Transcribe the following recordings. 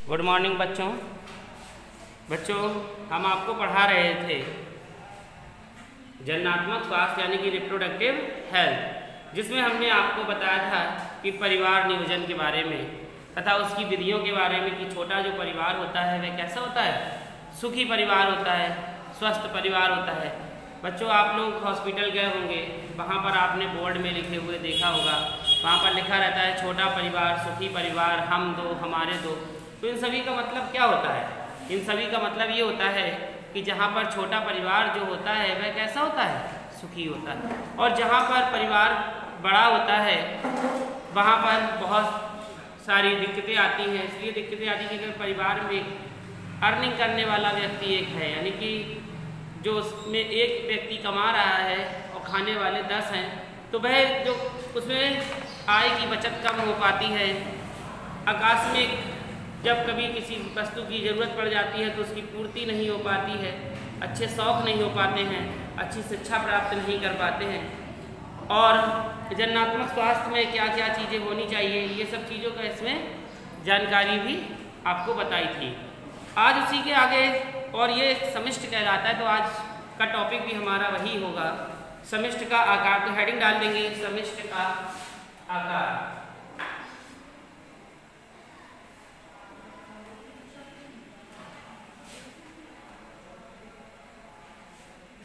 Good morning बच्चों। हम आपको पढ़ा रहे थे जननात्मक स्वास्थ्य यानी कि रिप्रोडक्टिव हेल्थ, जिसमें हमने आपको बताया था कि परिवार नियोजन के बारे में तथा उसकी विधियों के बारे में कि छोटा जो परिवार होता है वह कैसा होता है, सुखी परिवार होता है, स्वस्थ परिवार होता है। बच्चों, आप लोग हॉस्पिटल गए होंगे, वहाँ पर आपने बोर्ड में लिखे हुए देखा होगा, वहाँ पर लिखा रहता है छोटा परिवार, सुखी परिवार, हम दो, हमारे दो। तो इन सभी का मतलब क्या होता है? इन सभी का मतलब ये होता है कि जहाँ पर छोटा परिवार जो होता है वह कैसा होता है, सुखी होता है, और जहाँ पर परिवार बड़ा होता है वहाँ पर बहुत सारी दिक्कतें आती हैं। इसलिए दिक्कतें आती हैं कि अगर परिवार में अर्निंग करने वाला व्यक्ति एक है, यानी कि जो उसमें एक व्यक्ति कमा रहा है और खाने वाले 10 हैं, तो वह जो उसमें आय की बचत कम हो पाती है। आकस्मिक जब कभी किसी वस्तु की ज़रूरत पड़ जाती है तो उसकी पूर्ति नहीं हो पाती है, अच्छे शौक़ नहीं हो पाते हैं, अच्छी शिक्षा प्राप्त नहीं कर पाते हैं। और जननात्मक स्वास्थ्य में क्या क्या चीज़ें होनी चाहिए, ये सब चीज़ों का इसमें जानकारी भी आपको बताई थी। आज उसी के आगे, और ये समिष्ट कहलाता है, तो आज का टॉपिक भी हमारा वही होगा, समिष्ट का आकार। तो हेडिंग डाल देंगे समिष्ट का आकार।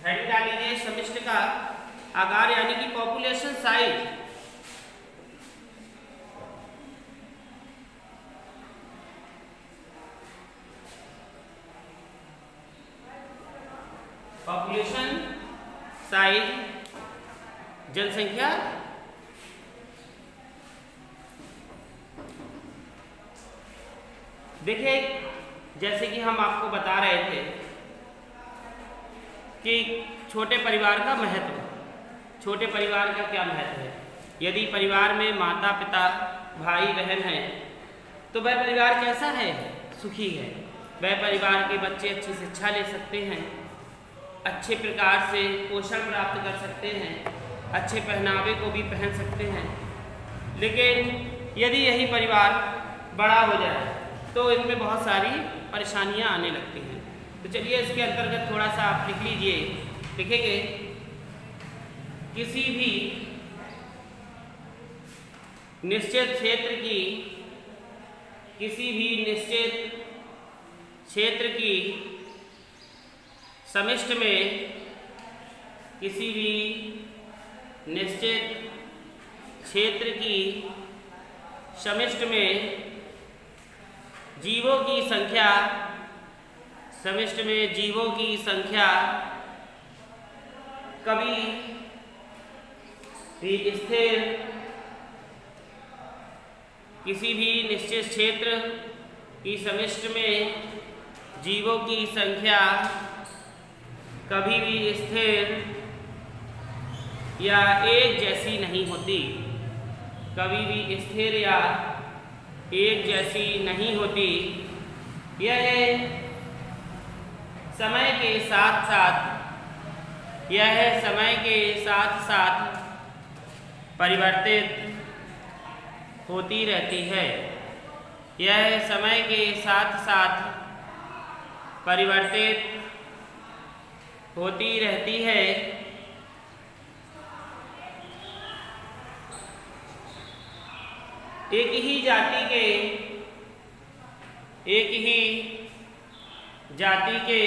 हेडिंग डाल लीजिए समिष्ट का आकार यानी कि पॉपुलेशन साइज। पॉपुलेशन साइज, जनसंख्या देखिए, जैसे कि हम आपको बता रहे थे कि छोटे परिवार का महत्व, छोटे परिवार का क्या महत्व है। यदि परिवार में माता पिता भाई बहन हैं तो वह परिवार कैसा है, सुखी है। वह परिवार के बच्चे अच्छी शिक्षा ले सकते हैं, अच्छे प्रकार से पोषण प्राप्त कर सकते हैं, अच्छे पहनावे को भी पहन सकते हैं। लेकिन यदि यही परिवार बड़ा हो जाए तो इनमें बहुत सारी परेशानियां आने लगती हैं। तो चलिए इसके अंतर्गत थोड़ा सा आप लिख लीजिए। लिखेंगे किसी भी निश्चित क्षेत्र की समिष्ट में, किसी भी निश्चित क्षेत्र की समिष्ट में जीवों की संख्या, समिष्ट में जीवों की संख्या कभी भी स्थिर, किसी भी निश्चित क्षेत्र की समिष्ट में जीवों की संख्या कभी भी स्थिर या एक जैसी नहीं होती, कभी भी स्थिर या एक जैसी नहीं होती। यह समय के साथ साथ परिवर्तित होती रहती है। यह समय के साथ साथ परिवर्तित होती रहती है। एक ही जाति के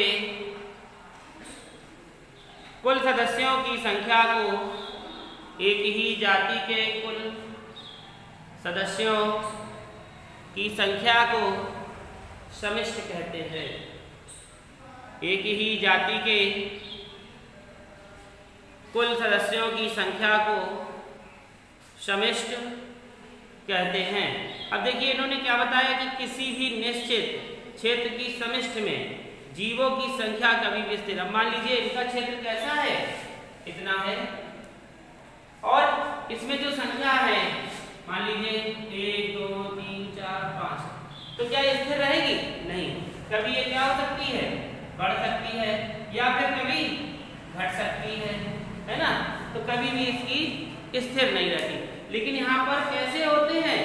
कुल सदस्यों की संख्या को, एक ही जाति के कुल सदस्यों की संख्या को समिष्ट कहते हैं। एक ही जाति के कुल सदस्यों की संख्या को समिष्ट कहते हैं। अब देखिए इन्होंने क्या बताया कि किसी भी निश्चित क्षेत्र की समिष्ट में जीवों की संख्या कभी भी स्थिर। अब मान लीजिए इनका क्षेत्र कैसा है, इतना है, और इसमें जो संख्या है मान लीजिए 1 2 3 4 5, तो क्या ये स्थिर रहेगी? नहीं, कभी ये क्या हो सकती है, बढ़ सकती है, या फिर कभी घट सकती है ना। तो कभी भी इसकी स्थिर नहीं रहती। लेकिन यहाँ पर कैसे होते हैं,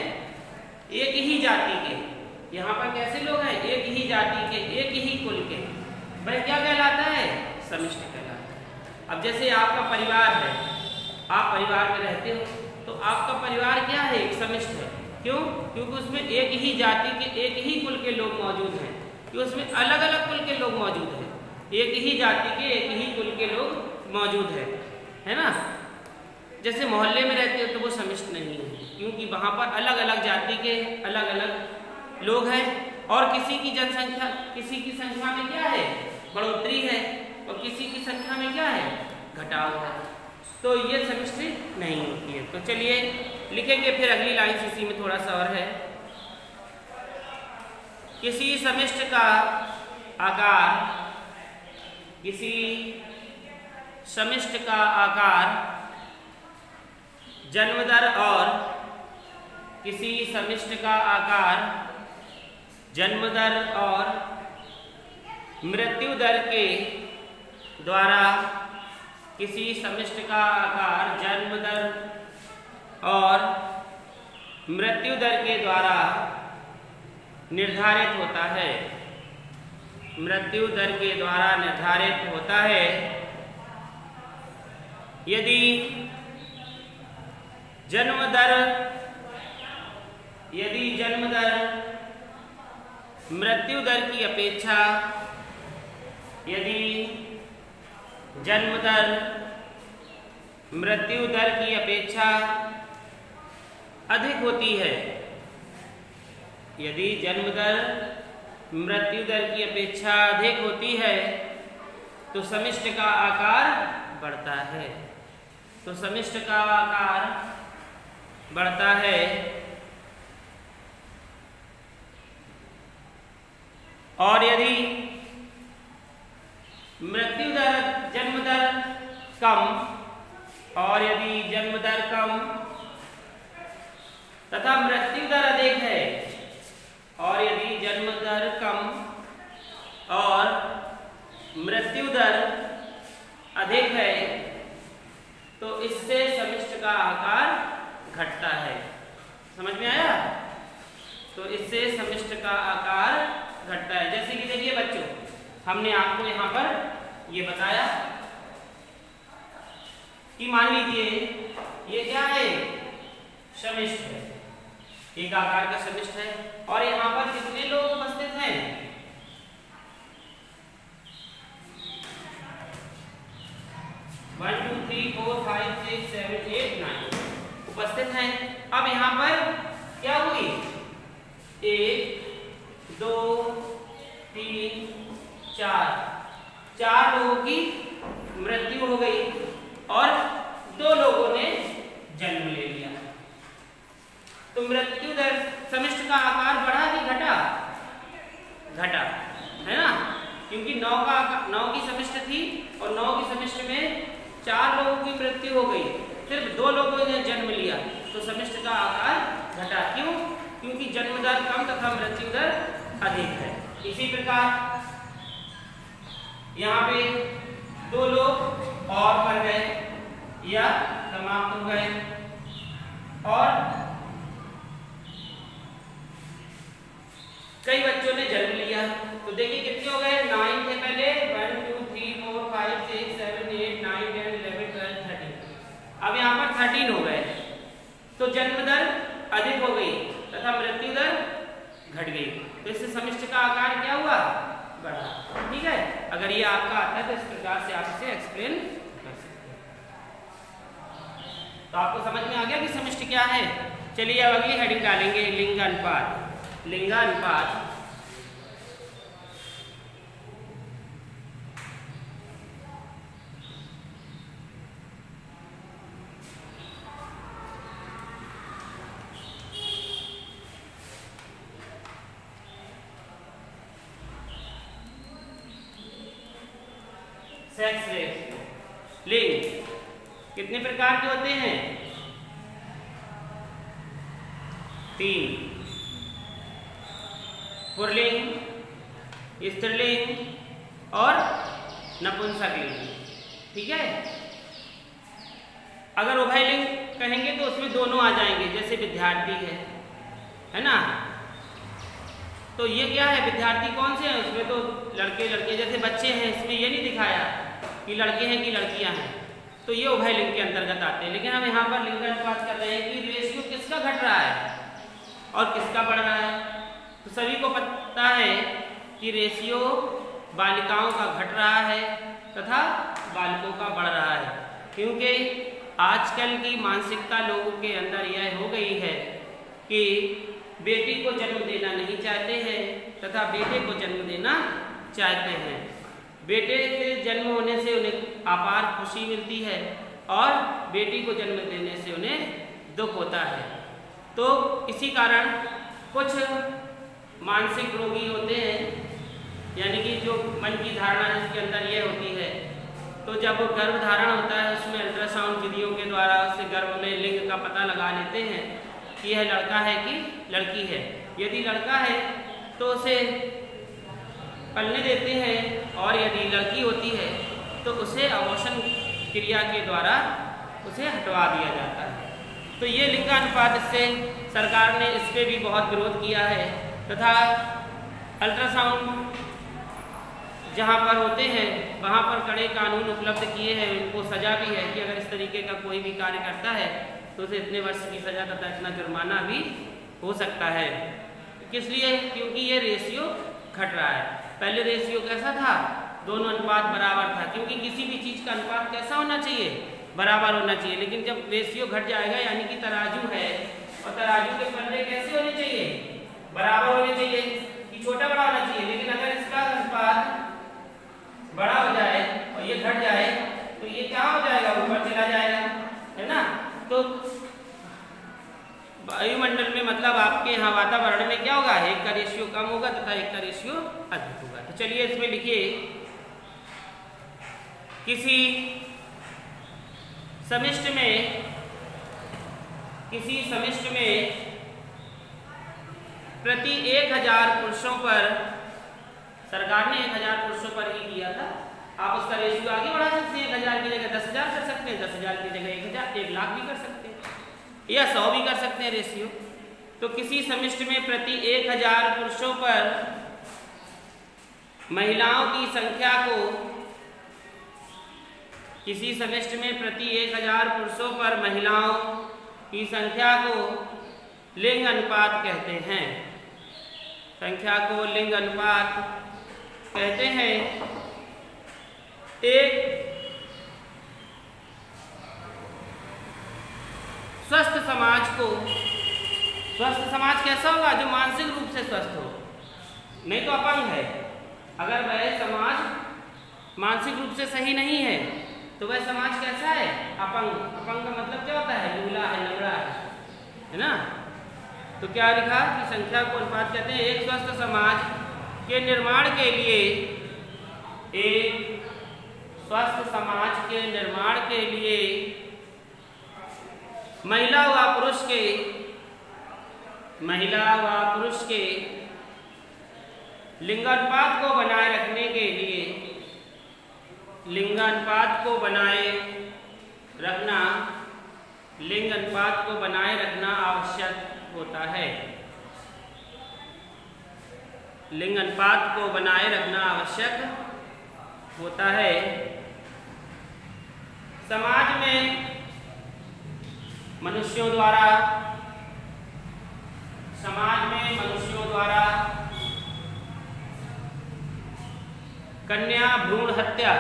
एक ही जाति के, यहाँ पर कैसे लोग हैं? एक ही जाति के, एक ही कुल के, वह क्या कहलाता है? समिष्टि कहलाता है। अब जैसे आपका परिवार है, आप परिवार में रहते हो, तो आपका परिवार क्या है? एक समिष्ट है। क्यों? क्योंकि उसमें एक ही जाति के, एक ही कुल के लोग मौजूद हैं, कि उसमें अलग अलग कुल के लोग मौजूद हैं, एक ही जाति के, एक ही कुल के लोग मौजूद है ना। जैसे मोहल्ले में रहते हो तो वो समिष्ट नहीं है, क्योंकि वहाँ पर अलग अलग जाति के अलग अलग लोग हैं, और किसी की जनसंख्या, किसी की संख्या में क्या है? बढ़ोतरी है, और किसी की संख्या में क्या है? घटाव है। तो ये समिष्टि नहीं होती है। तो चलिए लिखेंगे फिर अगली लाइन, इसी में थोड़ा सा और है। किसी समिष्ट का आकार, किसी समिष्ट का आकार जन्म दर और किसी समिष्ट का आकार जन्म दर और मृत्यु दर के द्वारा, किसी समिष्ट का आकार जन्म दर और मृत्यु दर के द्वारा निर्धारित होता है। मृत्यु दर के द्वारा निर्धारित होता है। यदि जन्म दर मृत्यु दर की अपेक्षा, यदि जन्म दर मृत्यु दर की अपेक्षा अधिक होती है, यदि जन्म दर मृत्यु दर की अपेक्षा अधिक होती है, तो समिष्ट का आकार बढ़ता है। तो समिष्ट का आकार बढ़ता है। और यदि मृत्यु दर, जन्म दर कम, और यदि जन्म दर कम तथा मृत्यु दर अधिक है, और यदि जन्म दर कम और मृत्यु दर अधिक है, तो इससे समिष्ट का आकार घटता है। समझ में आया? तो इससे समिष्ट का आकार घटता है। जैसे कि देखिए बच्चों, हमने आपको यहाँ पर ये बताया कि मान लीजिए ये क्या है? समिष्ट है, एक आकार का समिष्ट है, और यहाँ पर कितने लोग उपस्थित हैं? 1 2 3 4 5 6 7 8 9 उपस्थित हैं। अब यहाँ पर क्या हुई? 1 2 3 4 लोगों की मृत्यु हो गई और 2 लोगों ने जन्म ले लिया। तो मृत्यु दर, समिष्ट का आकार बढ़ा कि घटा? घटा, है ना, क्योंकि 9 की समिष्ट थी और 9 की समिष्ट में 4 लोगों की मृत्यु हो गई, सिर्फ 2 लोगों ने जन्म लिया, तो समिष्ट का आकार घटा। क्यों? क्योंकि जन्म दर कम तथा मृत्यु दर अधिक है। इसी प्रकार यहाँ पे 2 लोग और मर गए या समाप्त हो गए, और कई बच्चों ने जन्म लिया। तो देखिए कितने हो गए? 9 थे पहले, 1 2 3 4 5 6 7 8 9 10 11 12 13। अब यहाँ पर 13 हो गए, तो जन्म दर अधिक हो गई तथा मृत्यु दर घट गई। तो इससे समिष्ट का आकार क्या हुआ? बढ़ा। ठीक है, अगर ये आपका आता है तो इस प्रकार से आप इसे एक्सप्लेन कर सकते हैं। तो आपको समझ में आ गया कि समिष्ट क्या है। चलिए अब अगली हेडिंग डालेंगे, लिंगानुपात। लिंगानुपात सेक्स रेशियो। लिंग कितने प्रकार के होते हैं? 3, पुल्लिंग, स्त्रीलिंग और नपुंसकलिंग। ठीक है, अगर उभयलिंग कहेंगे तो उसमें दोनों आ जाएंगे, जैसे विद्यार्थी है ना, तो ये क्या है, विद्यार्थी कौन से हैं, उसमें तो लड़के लड़के जैसे बच्चे हैं, इसमें ये नहीं दिखाया कि लड़के हैं कि लड़कियां हैं, तो ये उभय लिंग के अंतर्गत आते हैं। लेकिन हम यहाँ पर लिंगानुपात कर रहे हैं कि रेशियो किसका घट रहा है और किसका बढ़ रहा है। तो सभी को पता है कि रेशियो बालिकाओं का घट रहा है तथा बालकों का बढ़ रहा है, क्योंकि आजकल की मानसिकता लोगों के अंदर यह हो गई है कि बेटी को जन्म देना नहीं चाहते हैं तथा बेटे को जन्म देना चाहते हैं। बेटे के जन्म होने से उन्हें अपार खुशी मिलती है और बेटी को जन्म देने से उन्हें दुख होता है। तो इसी कारण कुछ मानसिक रोगी होते हैं, यानी कि जो मन की धारणा जिसके अंदर यह होती है, तो जब गर्भ धारण होता है उसमें अल्ट्रासाउंड विधियों के द्वारा उससे गर्भ में लिंग का पता लगा लेते हैं कि यह लड़का है कि लड़की है। यदि लड़का है तो उसे पलने देते हैं और यदि लड़की होती है तो उसे अबॉर्शन क्रिया के द्वारा उसे हटवा दिया जाता है। तो ये लिंगानुपात, इससे सरकार ने इस पर भी बहुत विरोध किया है तथा अल्ट्रासाउंड जहाँ पर होते हैं वहाँ पर कड़े कानून उपलब्ध किए हैं, उनको सज़ा भी है कि अगर इस तरीके का कोई भी कार्य करता है तो उसे इतने वर्ष की सज़ा तथा इतना जुर्माना भी हो सकता है। किस लिए? क्योंकि ये रेशियो घट रहा है। पहले रेशियो कैसा था, दोनों अनुपात बराबर था, क्योंकि किसी भी चीज़ का अनुपात कैसा होना चाहिए, बराबर होना चाहिए। लेकिन जब रेशियो घट जाएगा, यानी कि तराजू है और तराजू के पल्ले कैसे होने चाहिए, बराबर होने चाहिए कि छोटा बड़ा होना चाहिए। लेकिन अगर इसका अनुपात बड़ा हो जाए और ये घट जाए तो ये क्या हो जाएगा, ऊपर चला जाएगा, है ना। तो वायुमंडल में मतलब आपके यहाँ वातावरण में क्या होगा, एक का रेशियो कम होगा तथा एक का रेशियो अधिक होगा। तो चलिए इसमें लिखिए, किसी समिष्ट में प्रति 1000 पुरुषों पर, सरकार ने 1000 पुरुषों पर ही किया था, आप उसका रेशियो आगे बढ़ा सकते हैं, 1000 की जगह 10,000 कर सकते हैं, 10,000 की जगह 1,000 1 लाख भी कर सकते हैं या 100 भी कर सकते हैं रेशियो। तो किसी समिष्ट में प्रति 1000 पुरुषों पर महिलाओं की संख्या को, किसी समिष्ट में प्रति 1000 पुरुषों पर महिलाओं की संख्या को लिंग अनुपात कहते हैं। संख्या को लिंग अनुपात कहते हैं। एक स्वस्थ समाज को, स्वस्थ समाज कैसा होगा, जो मानसिक रूप से स्वस्थ हो, नहीं तो अपंग है। अगर वह समाज मानसिक रूप से सही नहीं है तो वह समाज कैसा है, अपंग। अपंग का मतलब क्या होता है, लूला है, लंगड़ा है ना। तो क्या लिखा कि संख्या को अनुपात कहते हैं। एक स्वस्थ समाज के निर्माण के लिए, एक स्वस्थ समाज के निर्माण के लिए महिला व पुरुष के लिंगानुपात को बनाए रखने के लिए, लिंगानुपात को बनाए रखना आवश्यक होता है। लिंग अनुपात को बनाए रखना आवश्यक होता है। समाज में मनुष्यों द्वारा कन्या भ्रूण हत्या,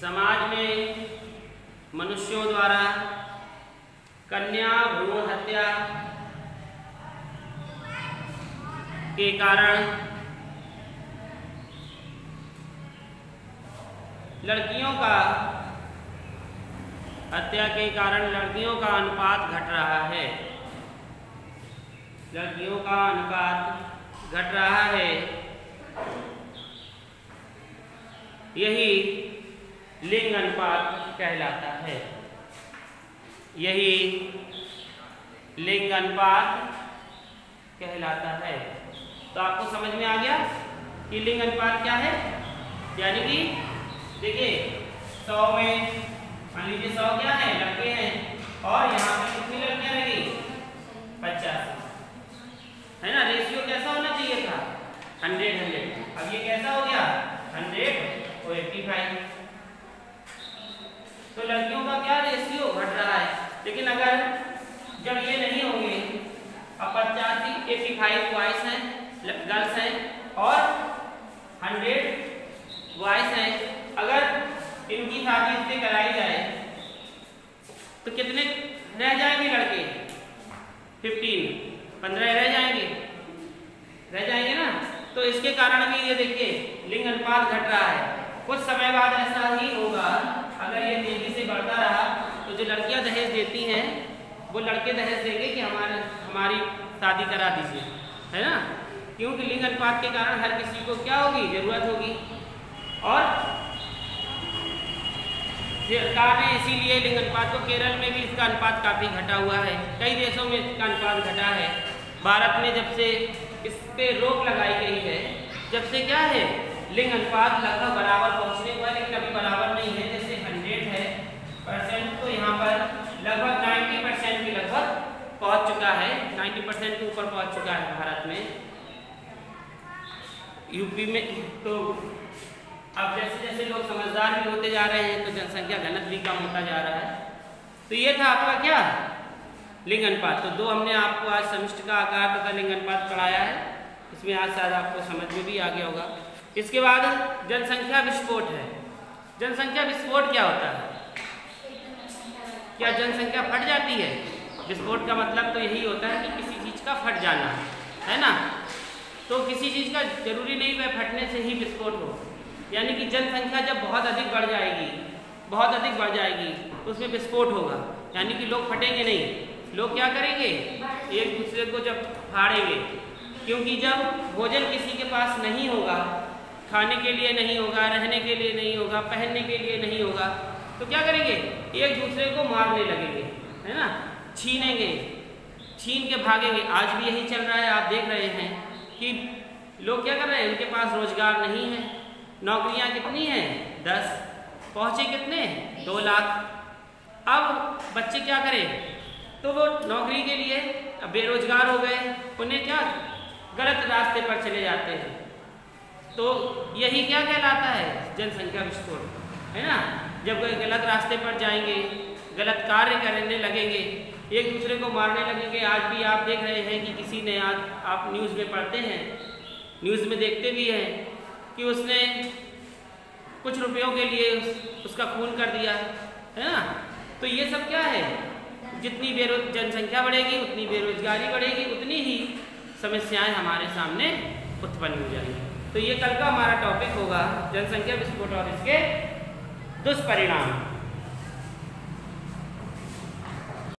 समाज में मनुष्यों द्वारा कन्या भ्रूण हत्या के कारण लड़कियों का अनुपात घट रहा है। लड़कियों का अनुपात घट रहा है। यही लिंग अनुपात कहलाता है। यही लिंग अनुपात कहलाता है। तो आपको समझ में आ गया कि लिंग अनुपात क्या है। यानी कि देखिए 100 में मान लीजिए 100 क्या है, लड़के हैं और यहाँ पे कितनी लड़कियां लगी 50। है ना। रेशियो कैसा होना चाहिए था 100-100, अब ये कैसा हो गया 100-85। तो लड़कियों का क्या रेशियो घट रहा है, लेकिन अगर जब ये नहीं होंगे, अब 85 बॉयज हैं गर्ल्स हैं और 100 बॉयज हैं, अगर इनकी शादी इससे कराई जाए तो कितने रह जाएंगे लड़के 15 रह जाएंगे ना। तो इसके कारण भी ये देखिए लिंग अनुपात घट रहा है। कुछ समय बाद ऐसा ही होगा, अगर ये तेजी से बढ़ता रहा तो जो लड़कियां दहेज देती हैं वो लड़के दहेज देंगे कि हमारी शादी करा दीजिए, है ना। क्योंकि लिंग अनुपात के कारण हर किसी को क्या होगी, जरूरत होगी। और सरकार ने इसीलिए लिंग अनुपात को, केरल में भी इसका अनुपात काफ़ी घटा हुआ है, कई देशों में इसका अनुपात घटा है। भारत में जब से इस पे रोक लगाई गई है, जब से क्या है लिंग अनुपात लगभग बराबर पहुंचने को है, लेकिन अभी बराबर नहीं है। जैसे 100 है परसेंट, तो यहाँ पर लगभग 90% के लगभग पहुंच चुका है, 90% के ऊपर पहुंच चुका है भारत में। यूपी में तो अब जैसे जैसे लोग समझदार भी होते जा रहे हैं तो जनसंख्या घनत्व भी कम होता जा रहा है। तो ये था आपका क्या लिंग अनुपात। तो दो हमने आपको आज समष्टि का आकार तथा लिंग अनुपात पढ़ाया है, इसमें आज शायद आपको समझ में भी आ गया होगा। इसके बाद जनसंख्या विस्फोट है। जनसंख्या विस्फोट क्या होता है, क्या जनसंख्या फट जाती है? विस्फोट का मतलब तो यही होता है कि किसी चीज़ का फट जाना, है ना। तो किसी चीज़ का जरूरी नहीं वह फटने से ही विस्फोट हो, यानी कि जनसंख्या जब बहुत अधिक बढ़ जाएगी तो उसमें विस्फोट होगा, यानी कि लोग फटेंगे नहीं। लोग क्या करेंगे, एक दूसरे को जब फाड़ेंगे, क्योंकि जब भोजन किसी के पास नहीं होगा, खाने के लिए नहीं होगा, रहने के लिए नहीं होगा, पहनने के लिए नहीं होगा, तो क्या करेंगे, एक दूसरे को मारने लगेंगे, है ना, छीनेंगे, छीन के भागेंगे। आज भी यही चल रहा है। आप देख रहे हैं कि लोग क्या कर रहे हैं, उनके पास रोजगार नहीं है, नौकरियां कितनी हैं 10, पहुंचे कितने 2 लाख। अब बच्चे क्या करें, तो वो नौकरी के लिए बेरोजगार हो गए, उन्हें क्या गलत रास्ते पर चले जाते हैं। तो यही क्या कहलाता है, जनसंख्या विस्फोट, है ना। जब वे गलत रास्ते पर जाएंगे, गलत कार्य करने लगेंगे, एक दूसरे को मारने लगेंगे। आज भी आप देख रहे हैं कि किसी ने, आज आप न्यूज़ में पढ़ते हैं, न्यूज़ में देखते भी हैं कि उसने कुछ रुपयों के लिए उसका खून कर दिया, है ना। तो ये सब क्या है, जितनी जनसंख्या बढ़ेगी उतनी बेरोजगारी बढ़ेगी, उतनी ही समस्याएं हमारे सामने उत्पन्न हो जाएंगी। तो ये कल का हमारा टॉपिक होगा, जनसंख्या विस्फोट और इसके दुष्परिणाम।